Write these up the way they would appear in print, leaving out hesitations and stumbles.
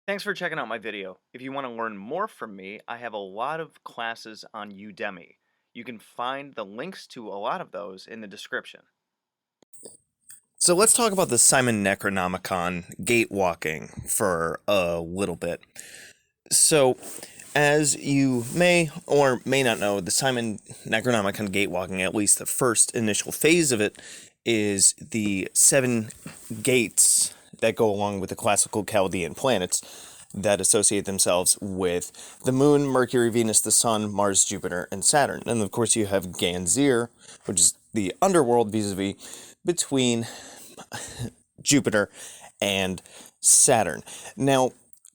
Thanks for checking out my video. If you want to learn more from me, I have a lot of classes on Udemy. You can find the links to a lot of those in the description. So let's talk about the Simon Necronomicon Gatewalking for a little bit. So, as you may or may not know, the Simon Necronomicon Gatewalking, at least the first initial phase of it, is the 7 gates that go along with the classical Chaldean planets that associate themselves with the Moon, Mercury, Venus, the Sun, Mars, Jupiter, and Saturn. And of course, you have Ganzir, which is the underworld vis-a-vis between Jupiter and Saturn. Now,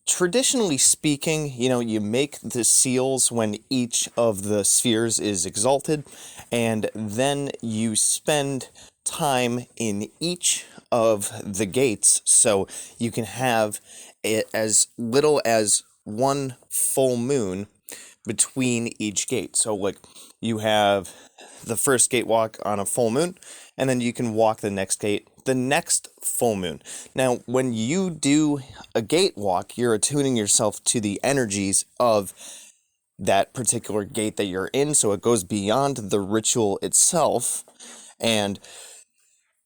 traditionally speaking, you make the seals when each of the spheres is exalted, and then you spend time in each of the gates, so you can have it as little as one full moon between each gate. So, like, you have the first gate walk on a full moon, and then you can walk the next gate the next full moon. Now, when you do a gate walk, you're attuning yourself to the energies of that particular gate that you're in, so it goes beyond the ritual itself, and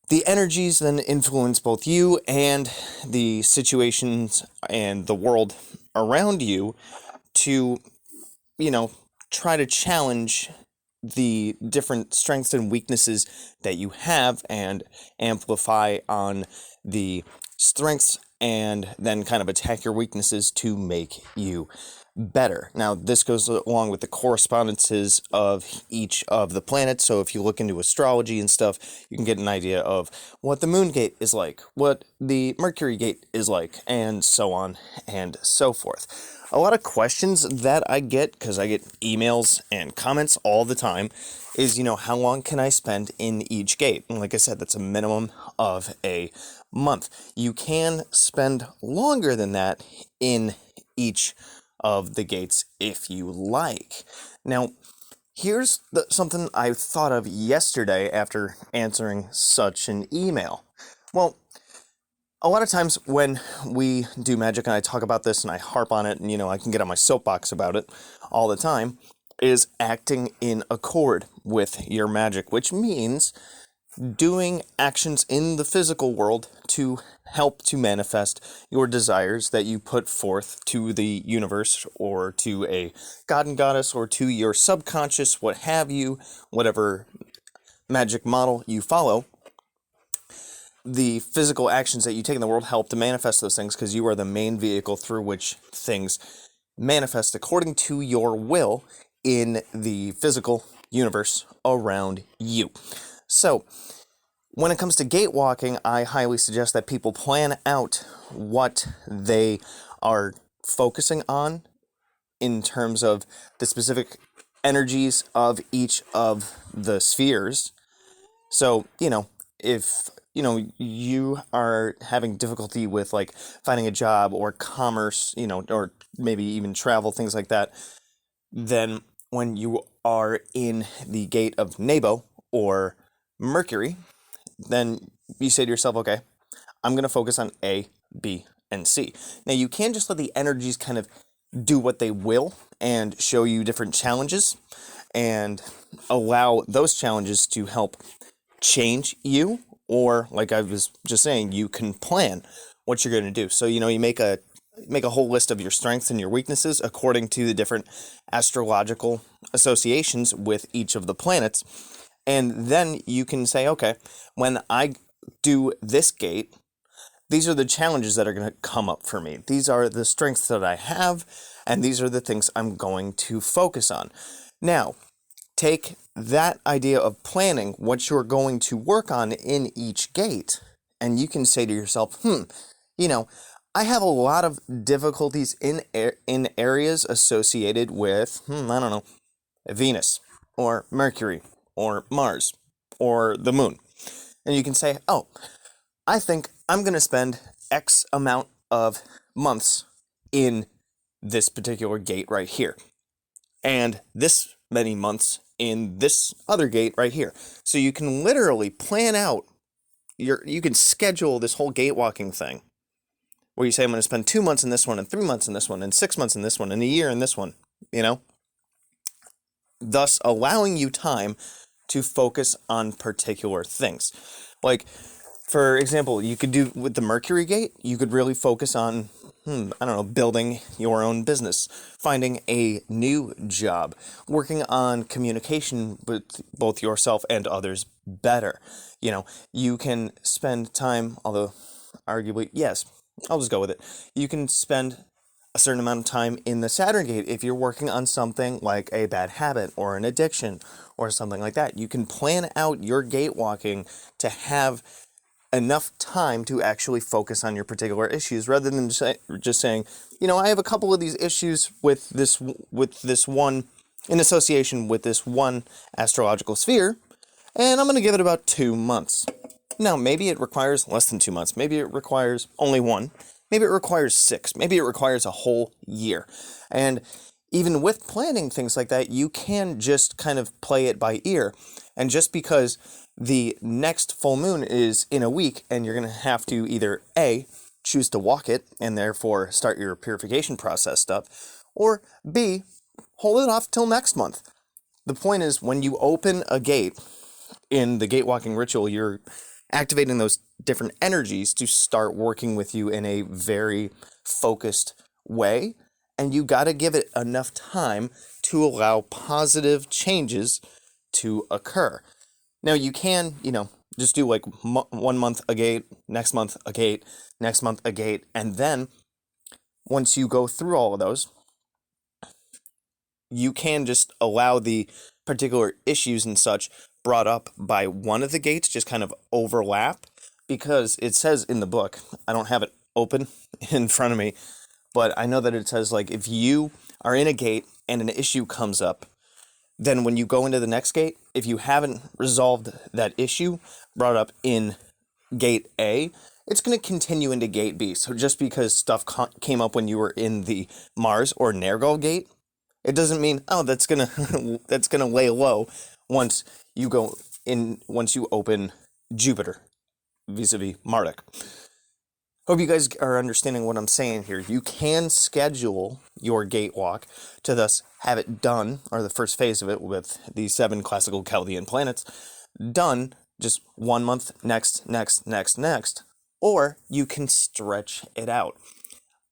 the energies then influence both you and the situations and the world around you to, try to challenge the different strengths and weaknesses that you have and amplify on the strengths and then kind of attack your weaknesses to make you better. Now, this goes along with the correspondences of each of the planets. So if you look into astrology and stuff, you can get an idea of what the moon gate is like, what the Mercury gate is like, and so on and so forth. A lot of questions that I get, because I get emails and comments all the time, is, how long can I spend in each gate? And like I said, that's a minimum of a month. You can spend longer than that in each of the gates if you like. Now, here's something I thought of yesterday after answering such an email. Well, a lot of times when we do magic, and I talk about this and I harp on it, and I can get on my soapbox about it all the time, is acting in accord with your magic, which means doing actions in the physical world to help to manifest your desires that you put forth to the universe or to a god and goddess or to your subconscious, what have you, whatever magic model you follow. The physical actions that you take in the world help to manifest those things because you are the main vehicle through which things manifest according to your will in the physical universe around you. So, when it comes to gate walking, I highly suggest that people plan out what they are focusing on in terms of the specific energies of each of the spheres. So, if, you are having difficulty with, like, finding a job or commerce, or maybe even travel, things like that, then when you are in the gate of Nebo or Mercury, then you say to yourself, okay, I'm going to focus on A, B, and C. Now, you can just let the energies kind of do what they will and show you different challenges and allow those challenges to help change you, or like I was just saying, you can plan what you're going to do. So, you make a whole list of your strengths and your weaknesses according to the different astrological associations with each of the planets. And then you can say, okay, when I do this gate, these are the challenges that are going to come up for me. These are the strengths that I have, and these are the things I'm going to focus on. Now, take that idea of planning what you're going to work on in each gate, and you can say to yourself, I have a lot of difficulties in areas associated with, I don't know, Venus, or Mercury, or Mars, or the moon. And you can say, oh, I think I'm going to spend X amount of months in this particular gate right here, and this many months in this other gate right here. So you can literally plan out you can schedule this whole gate walking thing where you say, I'm going to spend 2 months in this one, and 3 months in this one, and 6 months in this one, and a year in this one, you know, thus allowing you time to focus on particular things. Like, for example, you could do with the Mercury Gate, you could really focus on, I don't know, building your own business, finding a new job, working on communication with both yourself and others better. You know, you can spend time, although arguably, yes, I'll just go with it. You can spend a certain amount of time in the Saturn Gate if you're working on something like a bad habit or an addiction or something like that. You can plan out your gate walking to have enough time to actually focus on your particular issues rather than just saying, you know, I have a couple of these issues with this one in association with this one astrological sphere, and I'm going to give it about 2 months. Now, maybe it requires less than 2 months. Maybe it requires only one. Maybe it requires 6. Maybe it requires a whole year. And even with planning things like that, you can just kind of play it by ear. And just because the next full moon is in a week and you're going to have to either A, choose to walk it and therefore start your purification process stuff, or B, hold it off till next month. The point is, when you open a gate in the gate walking ritual, you're activating those different energies to start working with you in a very focused way. And you got to give it enough time to allow positive changes to occur. Now, you can, just do like 1 month a gate, next month a gate, next month a gate. And then once you go through all of those, you can just allow the particular issues and such brought up by one of the gates just kind of overlap, because it says in the book, I don't have it open in front of me, but I know that it says, like, if you are in a gate and an issue comes up, then when you go into the next gate, if you haven't resolved that issue brought up in gate A, it's going to continue into gate B. So just because stuff came up when you were in the Mars or Nergal gate, it doesn't mean, oh, that's gonna that's gonna lay low once you go in, once you open Jupiter vis-a-vis Marduk. Hope you guys are understanding what I'm saying here. You can schedule your gate walk to thus have it done, or the first phase of it with the 7 classical Chaldean planets, done just 1 month, next, or you can stretch it out.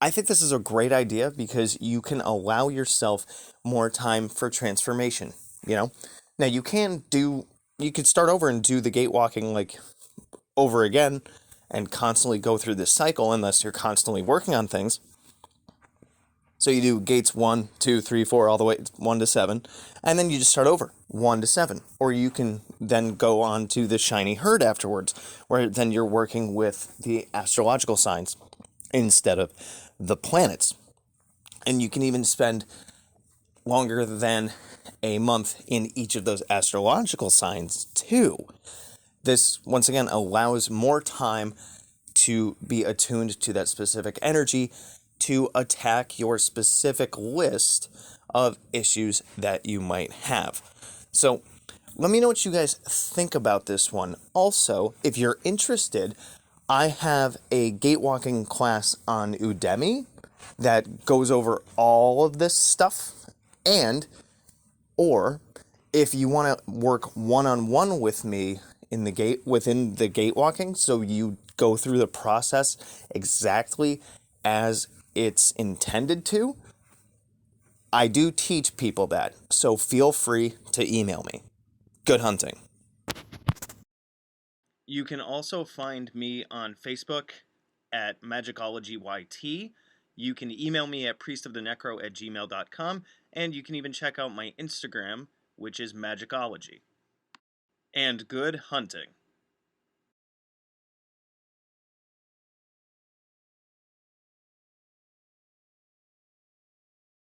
I think this is a great idea because you can allow yourself more time for transformation, Now you could start over and do the gate walking like over again and constantly go through this cycle unless you're constantly working on things. So you do gates 1, 2, 3, 4, all the way 1 to 7, and then you just start over 1 to 7. Or you can then go on to the shiny herd afterwards, where then you're working with the astrological signs instead of the planets. And you can even spend longer than a month in each of those astrological signs too. This, once again, allows more time to be attuned to that specific energy to attack your specific list of issues that you might have. So let me know what you guys think about this one. Also, if you're interested, I have a gate walking class on Udemy that goes over all of this stuff. And, or if you want to work one-on-one with me within the gate walking, so you go through the process exactly as it's intended to, I do teach people that. So feel free to email me. Good hunting. You can also find me on Facebook at Magickology YT. You can email me at priestofthenecro@gmail.com, and you can even check out my Instagram, which is Magickology. And good hunting.